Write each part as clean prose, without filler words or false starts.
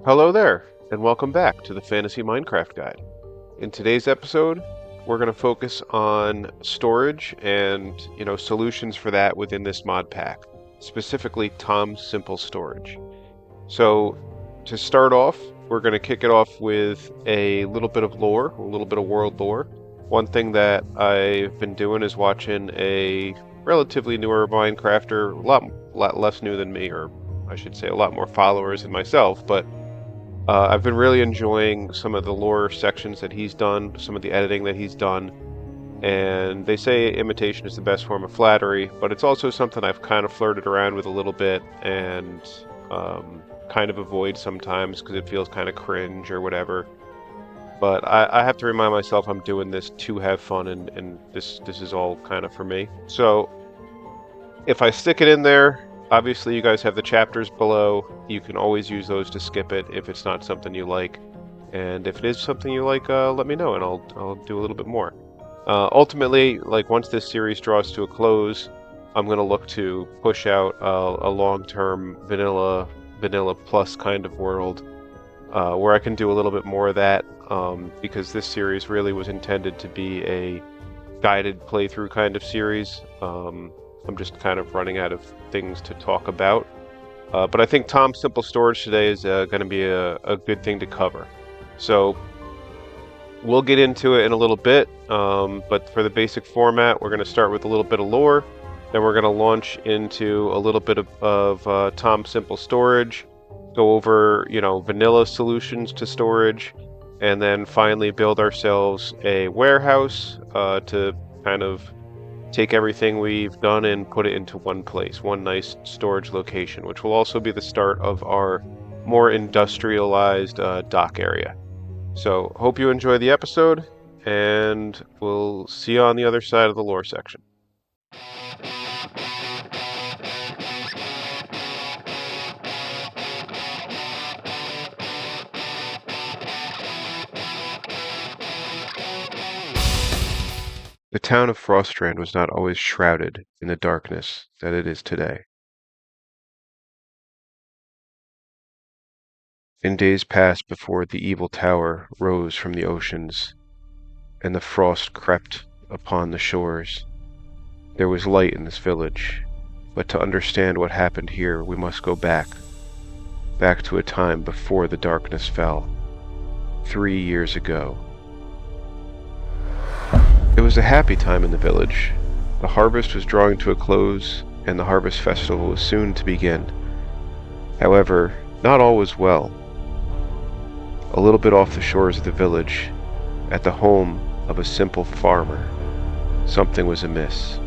Hello there, and welcome back to the Fantasy Minecraft Guide. In today's episode, we're going to focus on storage and, solutions for that within this mod pack, specifically Tom's Simple Storage. So, to start off, we're going to kick it off with a little bit of lore, a little bit of world lore. One thing that I've been doing is watching a relatively newer Minecrafter, a lot less new than me, or I should say a lot more followers than myself, but I've been really enjoying some of the lore sections that he's done, some of the editing that he's done, and they say imitation is the best form of flattery, but it's also something I've kind of flirted around with a little bit and kind of avoid sometimes because it feels kind of cringe or whatever. But I have to remind myself I'm doing this to have fun, and this is all kind of for me. So if I stick it in there, obviously you guys have the chapters below. You can always use those to skip it if it's not something you like. And if it is something you like, let me know and I'll do a little bit more. Ultimately, once this series draws to a close, I'm going to look to push out a long-term vanilla plus kind of world where I can do a little bit more of that because this series really was intended to be a guided playthrough kind of series. I'm just kind of running out of things to talk about. But I think Tom's Simple Storage today is going to be a good thing to cover. So we'll get into it in a little bit, but for the basic format, we're going to start with a little bit of lore. Then we're going to launch into a little bit of Tom's Simple Storage, go over, vanilla solutions to storage, and then finally build ourselves a warehouse to kind of take everything we've done and put it into one place, one nice storage location, which will also be the start of our more industrialized dock area. So, hope you enjoy the episode, and we'll see you on the other side of the lore section. The town of Frostrand was not always shrouded in the darkness that it is today. In days past, before the evil tower rose from the oceans, and the frost crept upon the shores, there was light in this village. But to understand what happened here, we must go back to a time before the darkness fell, 3 years ago. It was a happy time in the village. The harvest was drawing to a close, and the harvest festival was soon to begin. However, not all was well. A little bit off the shores of the village, at the home of a simple farmer, something was amiss.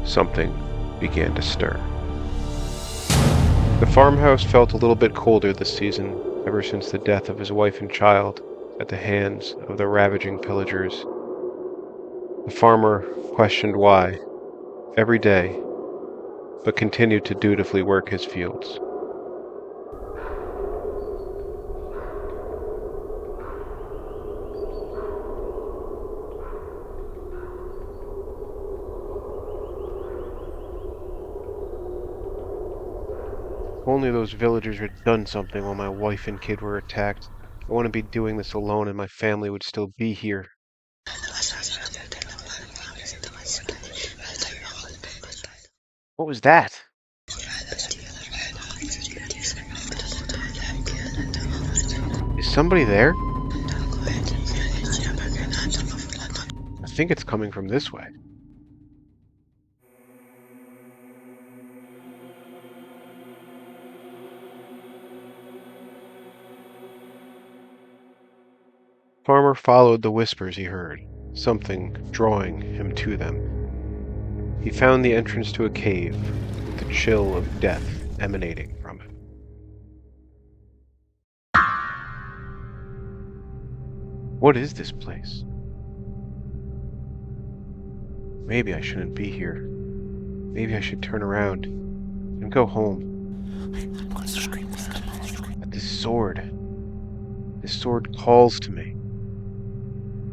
Something began to stir. The farmhouse felt a little bit colder this season, ever since the death of his wife and child at the hands of the ravaging pillagers. The farmer questioned why, every day, but continued to dutifully work his fields. If only those villagers had done something while my wife and kid were attacked. I wouldn't be doing this alone and my family would still be here. What was that? Is somebody there? I think it's coming from this way. Farmer followed the whispers he heard, something drawing him to them. He found the entrance to a cave, with the chill of death emanating from it. What is this place? Maybe I shouldn't be here. Maybe I should turn around and go home. But this sword calls to me.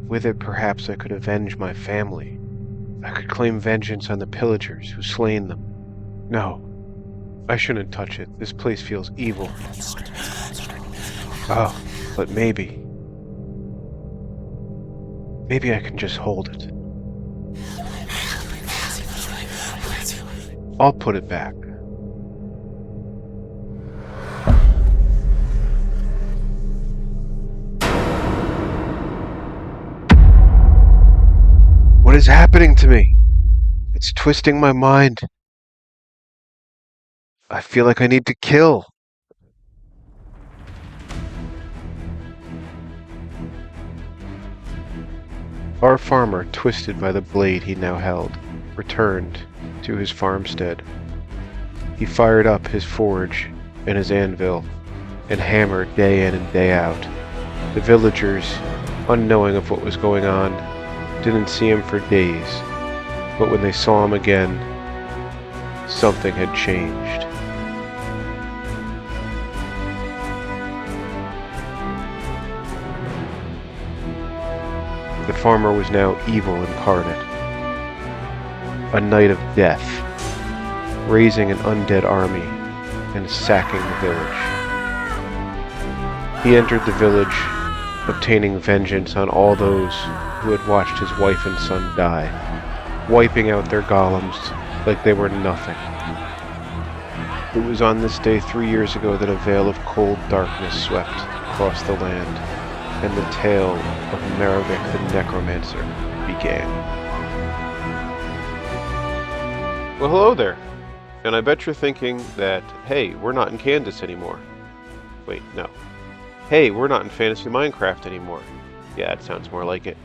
With it, perhaps I could avenge my family. I could claim vengeance on the pillagers who slain them. No, I shouldn't touch it. This place feels evil. Oh, but maybe I can just hold it. I'll put it back. What is happening to me? It's twisting my mind. I feel like I need to kill. Our farmer, twisted by the blade he now held, returned to his farmstead. He fired up his forge and his anvil and hammered day in and day out. The villagers, unknowing of what was going on, didn't see him for days, but when they saw him again, something had changed. The farmer was now evil incarnate, a knight of death, raising an undead army and sacking the village. He entered the village, obtaining vengeance on all those who had watched his wife and son die, wiping out their golems like they were nothing. It was on this day 3 years ago that a veil of cold darkness swept across the land, and the tale of Merovech the Necromancer began. Well, hello there. And I bet you're thinking that, hey, we're not in Kansas anymore. Wait, no. Hey, we're not in Fantasy Minecraft anymore. Yeah, it sounds more like it.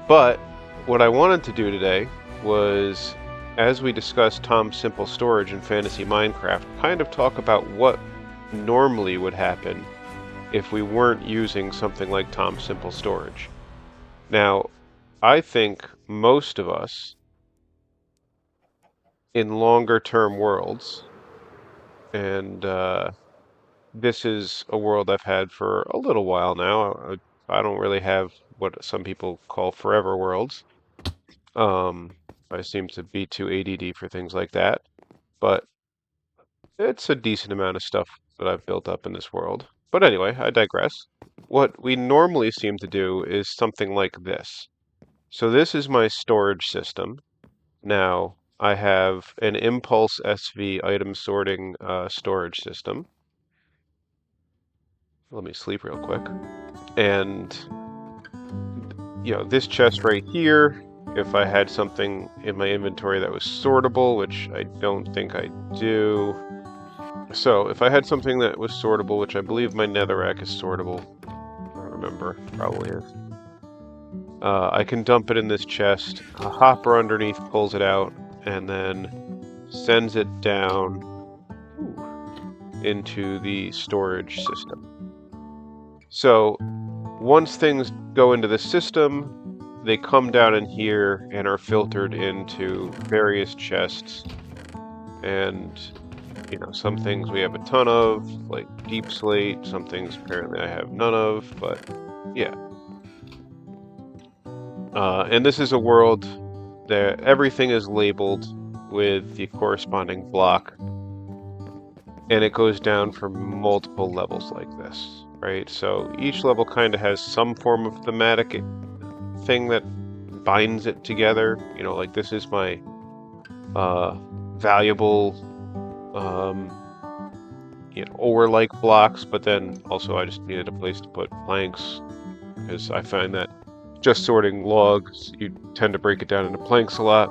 But what I wanted to do today was, as we discussed Tom's Simple Storage in Fantasy Minecraft, kind of talk about what normally would happen if we weren't using something like Tom's Simple Storage. Now, I think most of us in longer term worlds, and this is a world I've had for a little while now. I don't really have what some people call forever worlds. I seem to be too ADD for things like that, but it's a decent amount of stuff that I've built up in this world. But anyway, I digress. What we normally seem to do is something like this. So this is my storage system. Now, I have an ImpulseSV Item sorting storage system. Let me sleep real quick. And, this chest right here, if I had something in my inventory that was sortable, which I don't think I do. So, if I had something that was sortable, which I believe my netherrack is sortable, I don't remember, probably is. I can dump it in this chest. A hopper underneath pulls it out, and then sends it down into the storage system. So, once things go into the system, they come down in here and are filtered into various chests. And, some things we have a ton of, like deep slate. Some things apparently I have none of, but yeah. And this is a world that everything is labeled with the corresponding block. And it goes down for multiple levels like this. Right, so each level kind of has some form of thematic thing that binds it together. Like this is my valuable, ore-like blocks, but then also I just needed a place to put planks because I find that just sorting logs, you tend to break it down into planks a lot.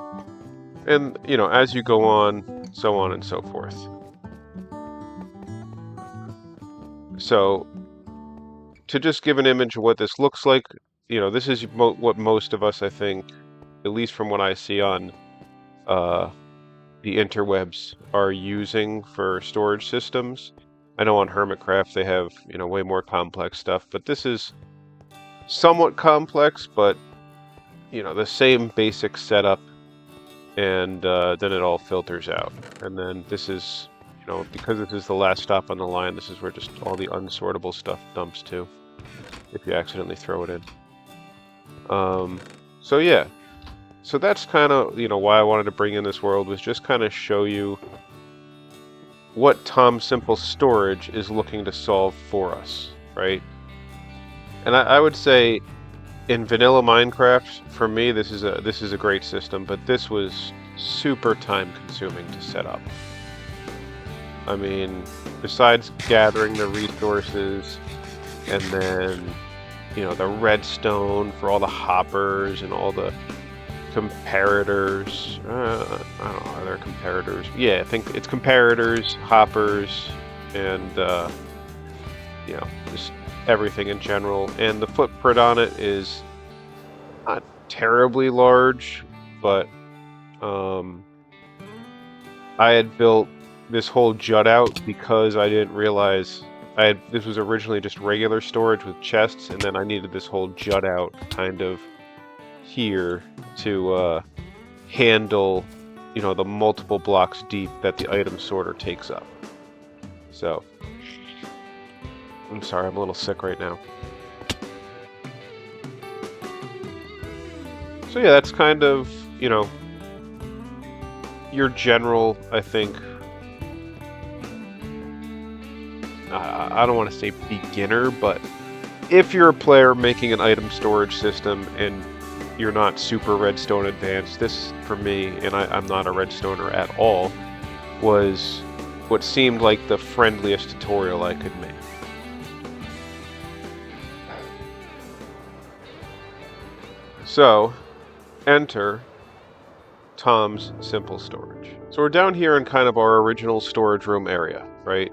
And, as you go on, so on and so forth. So, to just give an image of what this looks like, this is what most of us, I think, at least from what I see on the interwebs, are using for storage systems. I know on Hermitcraft they have, way more complex stuff, but this is somewhat complex, but, the same basic setup, and then it all filters out. And then this is, because this is the last stop on the line, this is where just all the unsortable stuff dumps to, if you accidentally throw it in. So yeah. So that's kind of, why I wanted to bring in this world, was just kind of show you what Tom's Simple Storage is looking to solve for us. right? And I would say in vanilla Minecraft, for me, this is a great system, but this was super time consuming to set up. I mean, besides gathering the resources and then, the redstone for all the hoppers and all the comparators. I don't know, are there comparators? Yeah, I think it's comparators, hoppers, and, just everything in general. And the footprint on it is not terribly large, but I had built this whole jut out because I didn't realize this was originally just regular storage with chests, and then I needed this whole jut out kind of here to handle, the multiple blocks deep that the item sorter takes up. So, I'm sorry, I'm a little sick right now. So yeah, that's kind of, your general, I think, I don't want to say beginner, but if you're a player making an item storage system and you're not super redstone advanced, this, for me, and I'm not a redstoner at all, was what seemed like the friendliest tutorial I could make. So, enter Tom's Simple Storage. So we're down here in kind of our original storage room area, right?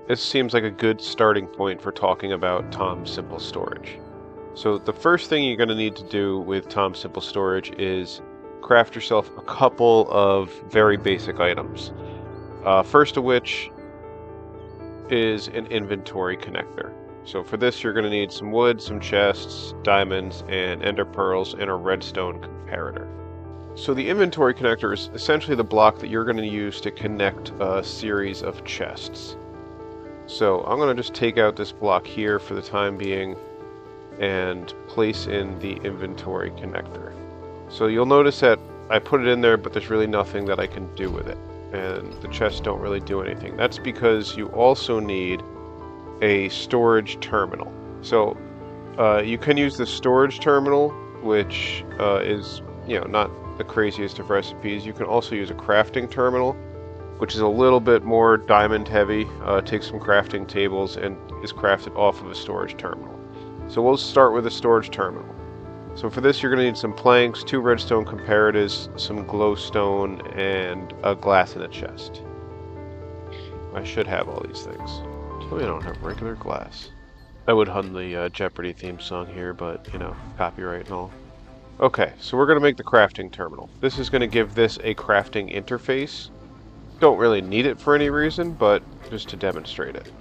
This seems like a good starting point for talking about Tom's Simple Storage. So the first thing you're going to need to do with Tom's Simple Storage is craft yourself a couple of very basic items. First of which is an inventory connector. So for this you're going to need some wood, some chests, diamonds, and ender pearls, and a redstone comparator. So the inventory connector is essentially the block that you're going to use to connect a series of chests. So I'm going to just take out this block here for the time being and place in the inventory connector. So you'll notice that I put it in there, but there's really nothing that I can do with it, and the chests don't really do anything. That's because you also need a storage terminal. So you can use the storage terminal, which is not the craziest of recipes. You can also use a crafting terminal, which is a little bit more diamond heavy, takes some crafting tables, and is crafted off of a storage terminal. So we'll start with a storage terminal. So for this you're going to need some planks, 2 redstone comparators, some glowstone, and a glass in a chest. I should have all these things. So we don't have regular glass. I would hum the Jeopardy theme song here, but, copyright and all. Okay, so we're going to make the crafting terminal. This is going to give this a crafting interface. Don't really need it for any reason, but just to demonstrate it.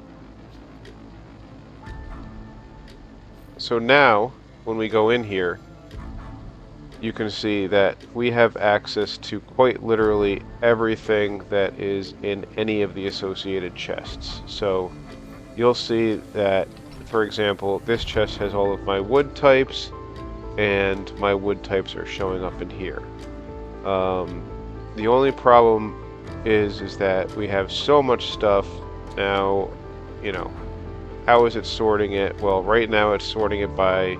So now, when we go in here, you can see that we have access to quite literally everything that is in any of the associated chests. So you'll see that, for example, this chest has all of my wood types, and my wood types are showing up in here. The only problem is that we have so much stuff now. How is it sorting it? Well, right now it's sorting it by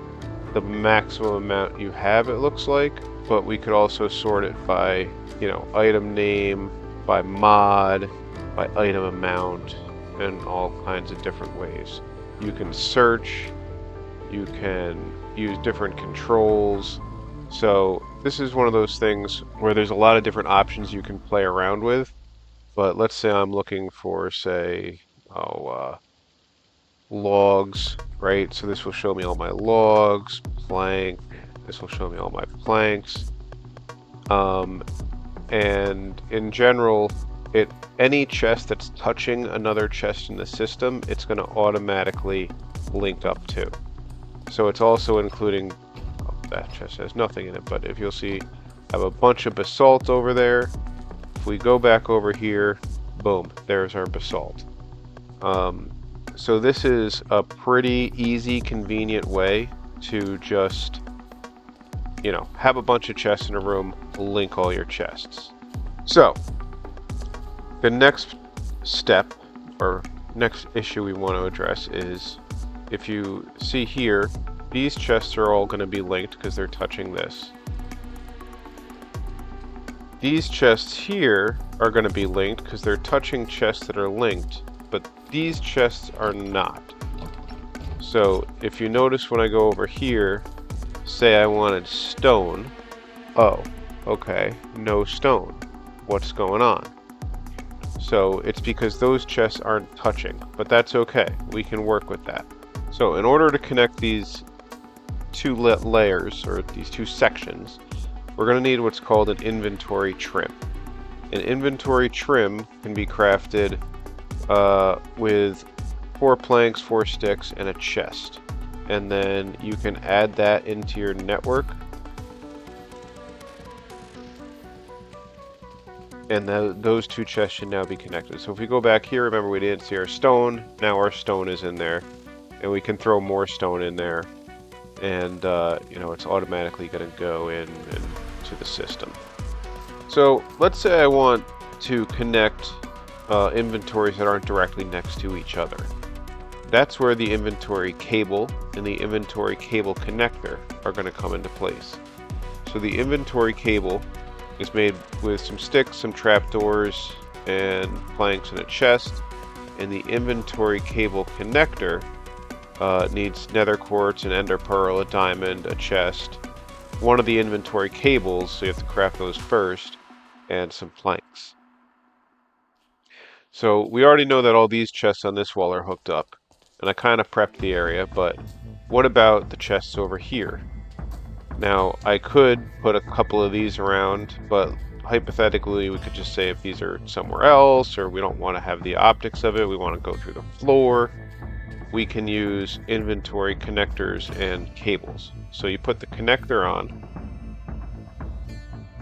the maximum amount you have, it looks like, but we could also sort it by, item name, by mod, by item amount, and all kinds of different ways. You can search, you can use different controls. So this is one of those things where there's a lot of different options you can play around with. But let's say I'm looking for, say, logs, right? So this will show me all my logs, plank. This will show me all my planks. And in general, any chest that's touching another chest in the system, it's going to automatically link up to. So it's also including, that chest has nothing in it, but if you'll see, I have a bunch of basalt over there. If we go back over here, boom, there's our basalt. So this is a pretty easy, convenient way to just, have a bunch of chests in a room, link all your chests. So, the next step, or next issue we want to address is if you see here, these chests are all going to be linked because they're touching this. These chests here are going to be linked because they're touching chests that are linked, but these chests are not. So if you notice when I go over here, say I wanted stone. Oh, okay, no stone. What's going on? So it's because those chests aren't touching, but that's okay. We can work with that. So in order to connect these two layers, or these two sections, we're going to need what's called an inventory trim. An inventory trim can be crafted with 4 planks, 4 sticks, and a chest. And then you can add that into your network. And those two chests should now be connected. So if we go back here, remember we didn't see our stone. Now our stone is in there. And we can throw more stone in there. And, you know, it's automatically going to go into the system. So let's say I want to connect inventories that aren't directly next to each other. That's where the inventory cable and the inventory cable connector are going to come into place. So the inventory cable is made with some sticks, some trapdoors, and planks and a chest. And the inventory cable connector needs nether quartz, an ender pearl, a diamond, a chest, one of the inventory cables, so you have to craft those first, and some planks. So we already know that all these chests on this wall are hooked up, and I kind of prepped the area, but what about the chests over here? Now, I could put a couple of these around, but hypothetically, we could just say if these are somewhere else, or we don't want to have the optics of it, we want to go through the floor, we can use inventory connectors and cables. So you put the connector on,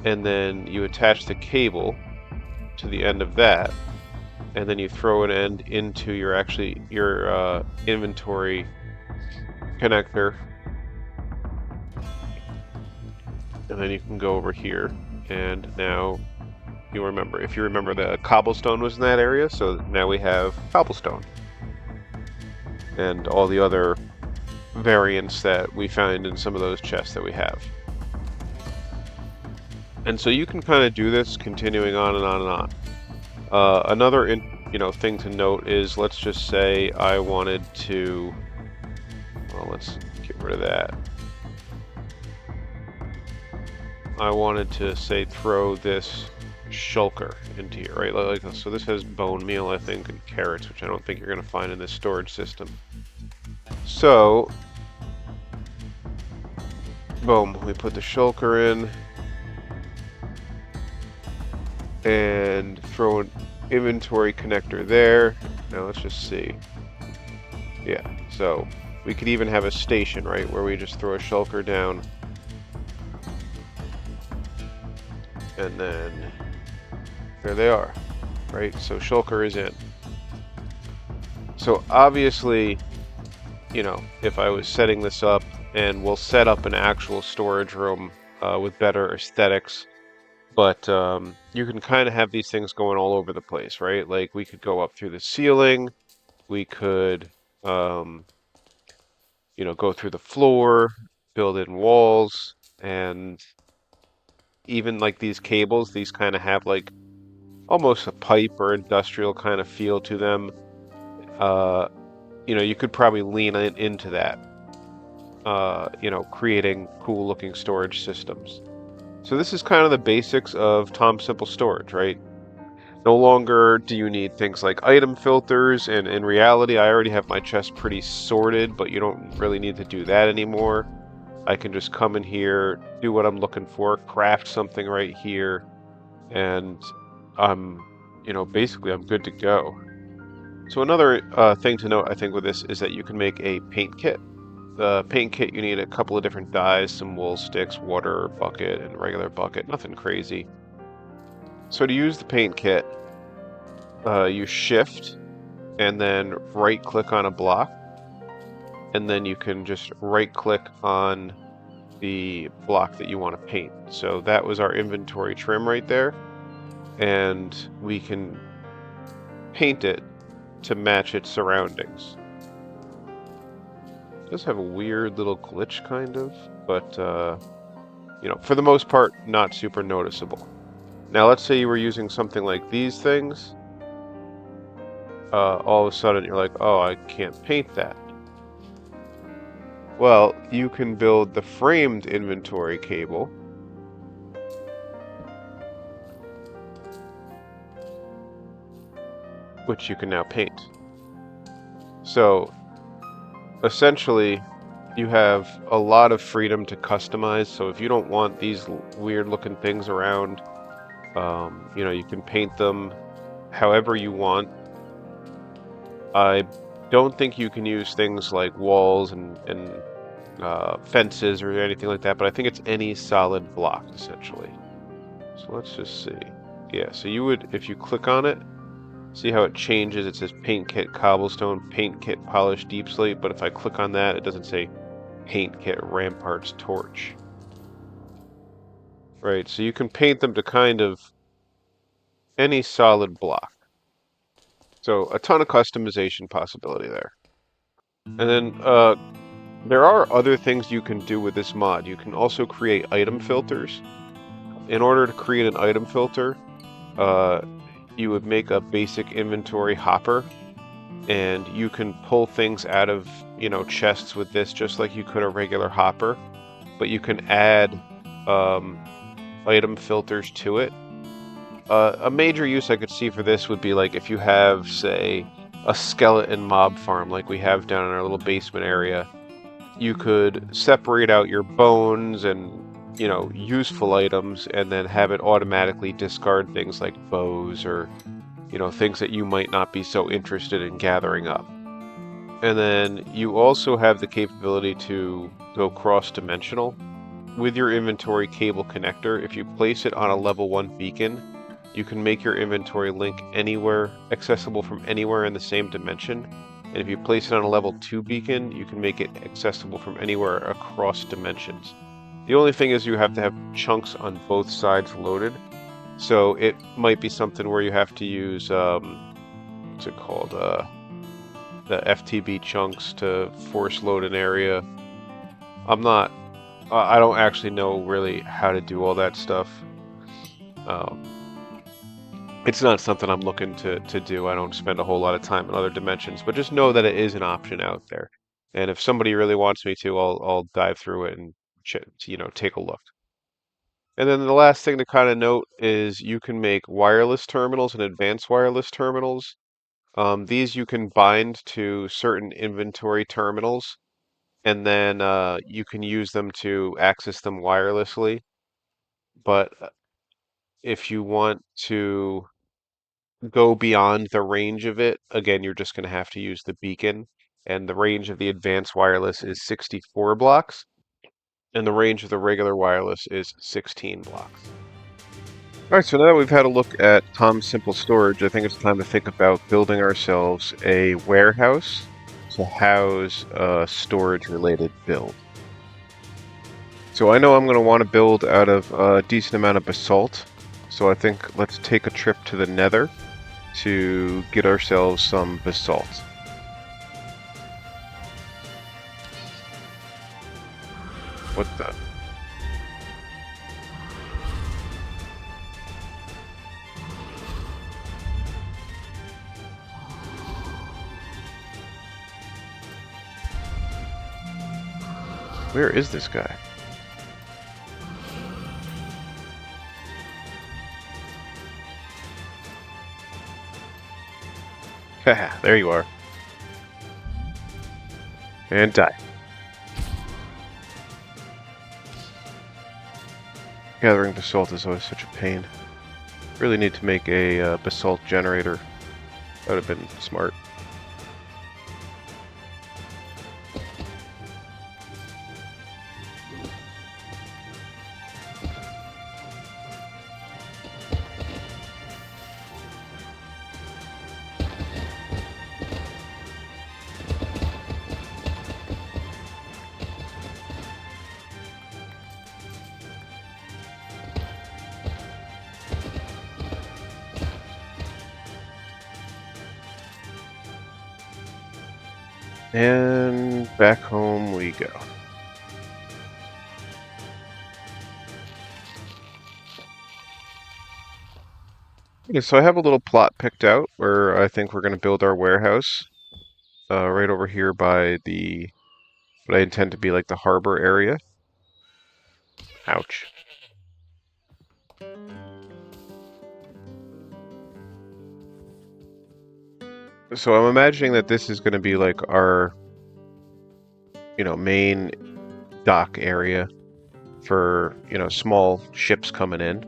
and then you attach the cable to the end of that, and then you throw an end into your inventory connector. And then you can go over here, and now you remember, if you remember, the cobblestone was in that area, so now we have cobblestone. And all the other variants that we find in some of those chests that we have. And so you can kind of do this continuing on and on and on. Another thing to note is, let's just say I wanted to, well, let's get rid of that. I wanted to, say, throw this shulker into here, right? Like this. So this has bone meal, I think, and carrots, which I don't think you're going to find in this storage system. So, boom, we put the shulker in, and throw an inventory connector there. Now let's just see. Yeah, so we could even have a station, right, where we just throw a shulker down. And then there they are, right? So shulker is in. So obviously, you know, if I was setting this up, and we'll set up an actual storage room with better aesthetics, but you can kind of have these things going all over the place, right? Like we could go up through the ceiling, we could, you know, go through the floor, build in walls, and even like these cables, these kind of have like almost a pipe or industrial kind of feel to them. You know, you could probably lean into that, you know, creating cool looking storage systems. So this is kind of the basics of Tom Simple Storage, right? No longer do you need things like item filters, and in reality, I already have my chest pretty sorted, but you don't really need to do that anymore. I can just come in here, do what I'm looking for, craft something right here, and you know, basically I'm good to go. So another thing to note, I think, with this is that you can make a paint kit. The paint kit, you need a couple of different dyes, some wool sticks, water bucket, and regular bucket, nothing crazy. So to use the paint kit, you shift and then right click on a block, and then you can just right click on the block that you want to paint. So that was our inventory trim right there, and we can paint it to match its surroundings. does have a weird little glitch, kind of, but, you know, for the most part, not super noticeable. Now, let's say you were using something like these things. All of a sudden, you're like, oh, I can't paint that. Well, you can build the framed inventory cable, which you can now paint. So, essentially, you have a lot of freedom to customize. So if you don't want these weird looking things around, you know, you can paint them however you want. I don't think you can use things like walls and fences or anything like that, but I think it's any solid block, essentially. So let's just see. Yeah, so you would, if you click on it, see how it changes. It says Paint Kit Cobblestone, Paint Kit Polished Deep Slate, but if I click on that, it doesn't say Paint Kit Ramparts Torch. Right, so you can paint them to kind of any solid block. So a ton of customization possibility there. And then there are other things you can do with this mod. You can also create item filters. In order to create an item filter, you would make a basic inventory hopper, and you can pull things out of, you know, chests with this just like you could a regular hopper, but you can add item filters to it. A major use I could see for this would be like if you have, say, a skeleton mob farm like we have down in our little basement area. You could separate out your bones and, you know, useful items, and then have it automatically discard things like bows or, you know, things that you might not be so interested in gathering up. And then you also have the capability to go cross-dimensional. With your inventory cable connector, if you place it on a level 1 beacon, you can make your inventory link anywhere, accessible from anywhere in the same dimension. And if you place it on a level 2 beacon, you can make it accessible from anywhere across dimensions. The only thing is you have to have chunks on both sides loaded. So it might be something where you have to use, what's it called, the FTB chunks to force load an area. I don't actually know really how to do all that stuff. It's not something I'm looking to do. I don't spend a whole lot of time in other dimensions, but just know that it is an option out there. And if somebody really wants me to, I'll dive through it and, you know, take a look. And then the last thing to kind of note is you can make wireless terminals and advanced wireless terminals. These you can bind to certain inventory terminals, and then you can use them to access them wirelessly. But if you want to go beyond the range of it, again, you're just going to have to use the beacon. And the range of the advanced wireless is 64 blocks, and the range of the regular wireless is 16 blocks. All right, so now that we've had a look at Tom's Simple Storage, I think it's time to think about building ourselves a warehouse to house a storage-related build. So I know I'm going to want to build out of a decent amount of basalt, so I think let's take a trip to the Nether to get ourselves some basalt. What the? Where is this guy? Haha, there you are. And die. Gathering basalt is always such a pain. Really need to make a basalt generator. That would have been smart. And back home we go. Okay, so I have a little plot picked out where I think we're going to build our warehouse right over here by what I intend to be like the harbor area. Ouch. So I'm imagining that this is going to be like our, main dock area for, small ships coming in.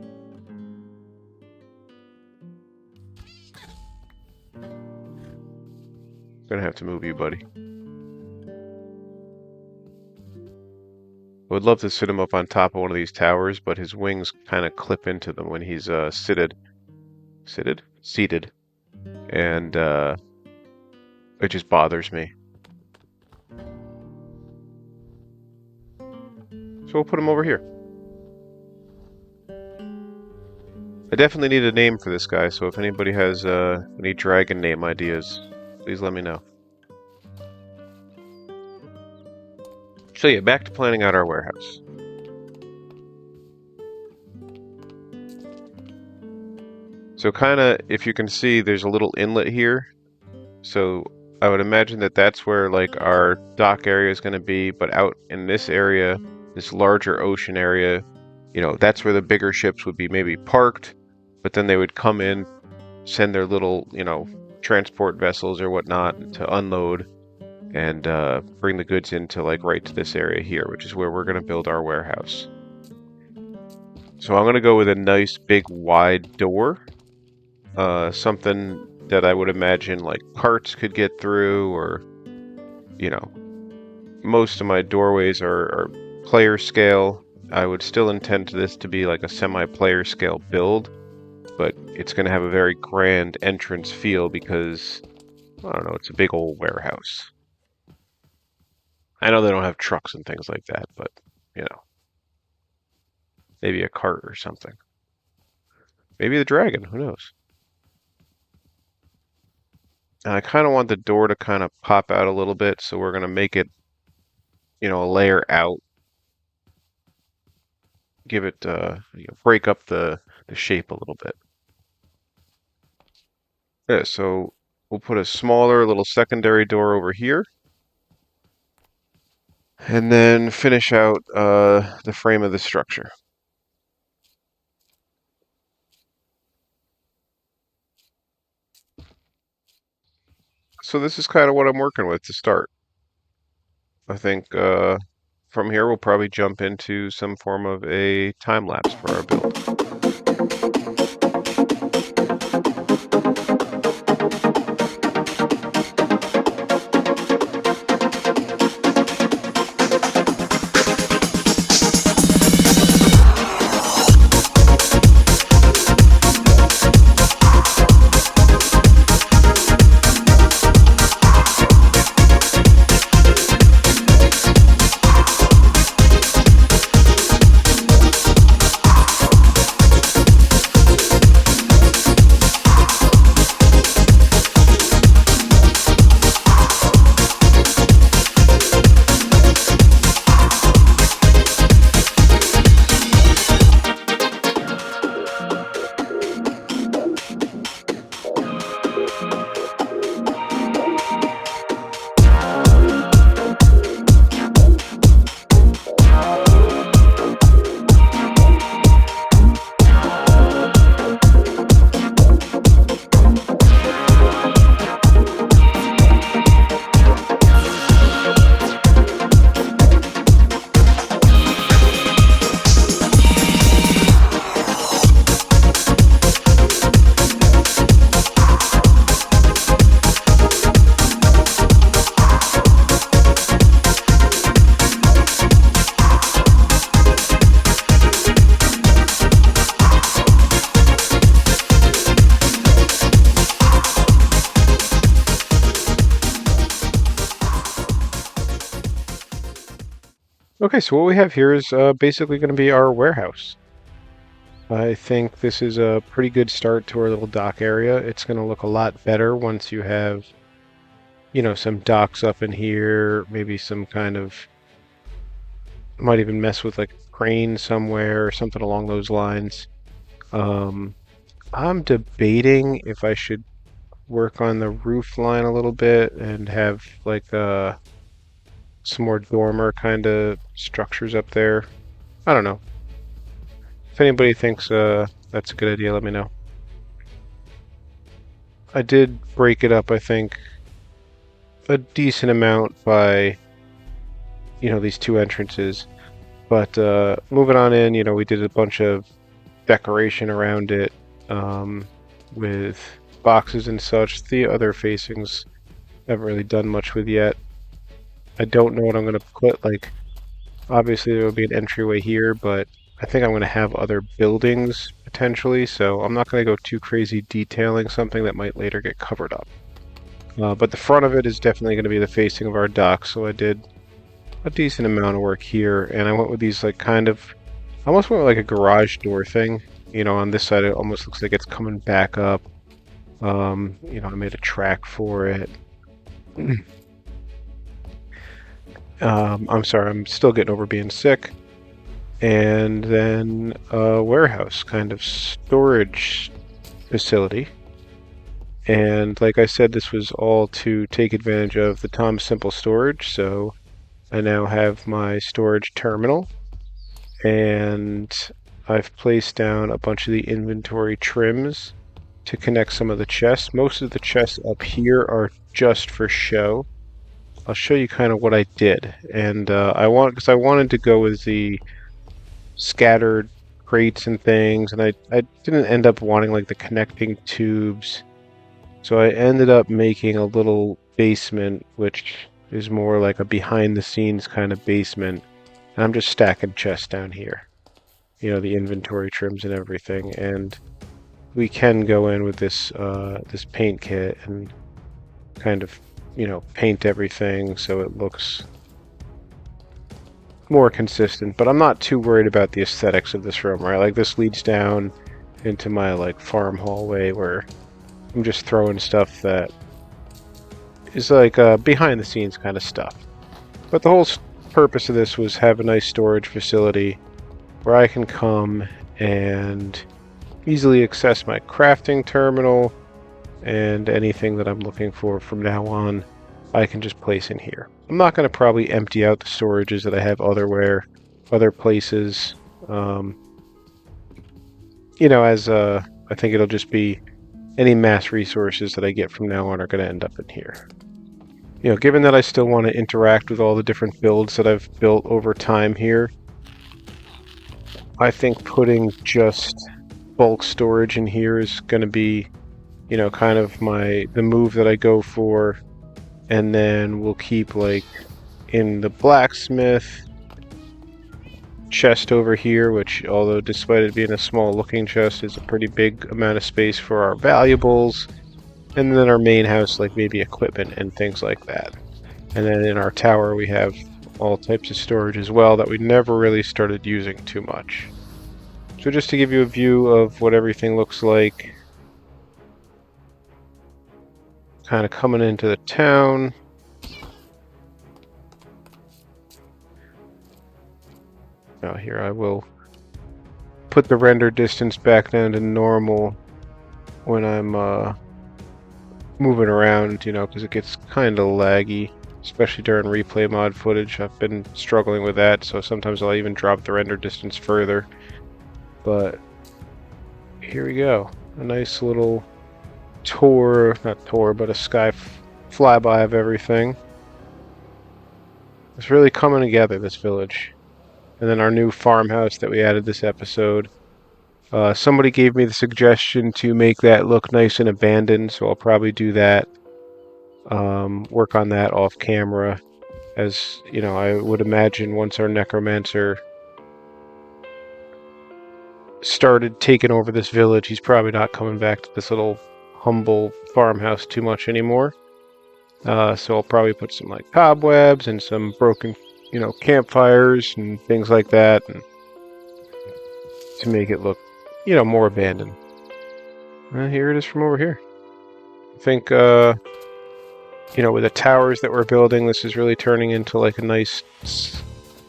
Gonna have to move you, buddy. I would love to sit him up on top of one of these towers, but his wings kind of clip into them when he's seated. And it just bothers me. So we'll put him over here. I definitely need a name for this guy, so if anybody has any dragon name ideas, please let me know. So yeah, back to planning out our warehouse. So kind of, if you can see, there's a little inlet here. So I would imagine that that's where like our dock area is going to be, but out in this area, this larger ocean area, that's where the bigger ships would be maybe parked, but then they would come in, send their little, transport vessels or whatnot to unload and bring the goods into like right to this area here, which is where we're going to build our warehouse. So I'm going to go with a nice big wide door, something that I would imagine like carts could get through, or most of my doorways are player scale. I would still intend this to be like a semi-player scale build, but it's going to have a very grand entrance feel because, I don't know, it's a big old warehouse. I know they don't have trucks and things like that, but, maybe a cart or something. Maybe the dragon, who knows? And I kind of want the door to kind of pop out a little bit, so we're going to make it, a layer out. Give it, break up the shape a little bit. Yeah, so we'll put a smaller little secondary door over here. And then finish out the frame of the structure. So this is kind of what I'm working with to start. I think from here we'll probably jump into some form of a time lapse for our build. Okay, so what we have here is basically going to be our warehouse. I think this is a pretty good start to our little dock area. It's going to look a lot better once you have, some docks up in here, maybe some kind of, might even mess with like a crane somewhere or something along those lines. I'm debating if I should work on the roof line a little bit and have like some more dormer kind of structures up there. I don't know. If anybody thinks that's a good idea, let me know. I did break it up, I think, a decent amount by, these two entrances. But moving on in, we did a bunch of decoration around it with boxes and such. The other facings I haven't really done much with yet. I don't know what I'm going to put. Like, obviously there will be an entryway here, but I think I'm going to have other buildings potentially, so I'm not going to go too crazy detailing something that might later get covered up. But the front of it is definitely going to be the facing of our dock, so I did a decent amount of work here, and I went with these like I almost went with like a garage door thing. On this side it almost looks like it's coming back up. I made a track for it. I'm sorry, I'm still getting over being sick. And then a warehouse kind of storage facility. And like I said, this was all to take advantage of the Tom Simple storage, so I now have my storage terminal, and I've placed down a bunch of the inventory trims to connect some of the chests. Most of the chests up here are just for show. I'll show you kind of what I did, and because I wanted to go with the scattered crates and things, and I didn't end up wanting like the connecting tubes, so I ended up making a little basement, which is more like a behind-the-scenes kind of basement. And I'm just stacking chests down here, the inventory trims and everything, and we can go in with this this paint kit and kind of paint everything so it looks more consistent. But I'm not too worried about the aesthetics of this room, right? Like, this leads down into my like farm hallway where I'm just throwing stuff that is like behind the scenes kind of stuff. But the whole purpose of this was have a nice storage facility where I can come and easily access my crafting terminal, and anything that I'm looking for from now on I can just place in here. I'm not going to probably empty out the storages that I have other places. As I think it'll just be any mass resources that I get from now on are going to end up in here. Given that I still want to interact with all the different builds that I've built over time here, I think putting just bulk storage in here is going to be, kind of the move that I go for. And then we'll keep like in the blacksmith chest over here, which, although despite it being a small looking chest, is a pretty big amount of space for our valuables. And then our main house, like maybe equipment and things like that. And then in our tower we have all types of storage as well that we never really started using too much. So just to give you a view of what everything looks like, kind of coming into the town. Now here I will put the render distance back down to normal when I'm moving around, because it gets kind of laggy, especially during replay mod footage. I've been struggling with that, so sometimes I'll even drop the render distance further. But here we go. A nice little not tour, but a sky flyby of everything. It's really coming together, this village. And then our new farmhouse that we added this episode. Somebody gave me the suggestion to make that look nice and abandoned, so I'll probably do that. Work on that off camera. As, I would imagine once our necromancer started taking over this village, he's probably not coming back to this little humble farmhouse too much anymore. So I'll probably put some like cobwebs and some broken, campfires and things like that, and to make it look, more abandoned. Here it is from over here. I think you know, with the towers that we're building, this is really turning into like a nice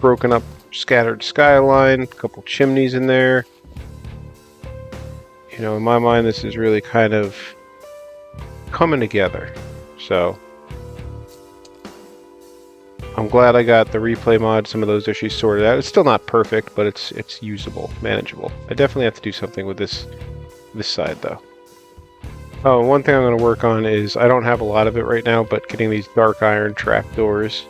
broken up scattered skyline, a couple chimneys in there. You know, in my mind, this is really kind of coming together. So I'm glad I got the replay mod, some of those issues sorted out. It's still not perfect, but it's usable, manageable. I definitely have to do something with this side though. Oh, one thing I'm going to work on is, I don't have a lot of it right now, but getting these dark iron trapdoors,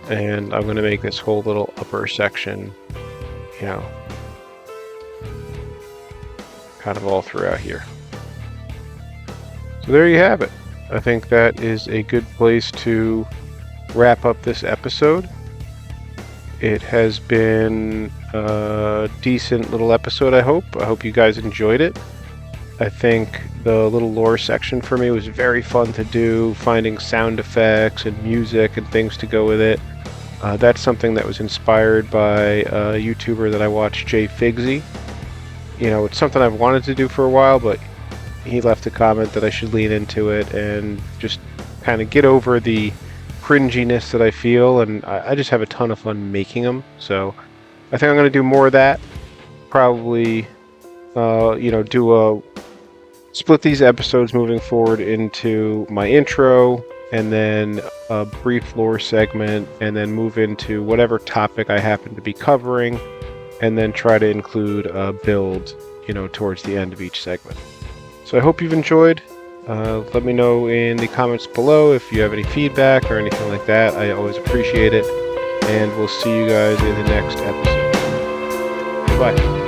and I'm going to make this whole little upper section, you know, kind of all throughout here. So there you have it. I think that is a good place to wrap up this episode. It has been a decent little episode, I hope. I hope you guys enjoyed it. I think the little lore section for me was very fun to do, finding sound effects and music and things to go with it. That's something that was inspired by a YouTuber that I watch, JFiggsy. You know, it's something I've wanted to do for a while, but he left a comment that I should lean into it and just kind of get over the cringiness that I feel, and I just have a ton of fun making them. So I think I'm going to do more of that. Probably, you know, split these episodes moving forward into my intro, and then a brief lore segment, and then move into whatever topic I happen to be covering, and then try to include a build, you know, towards the end of each segment. So I hope you've enjoyed. Let me know in the comments below if you have any feedback or anything like that. I always appreciate it. And we'll see you guys in the next episode. Bye.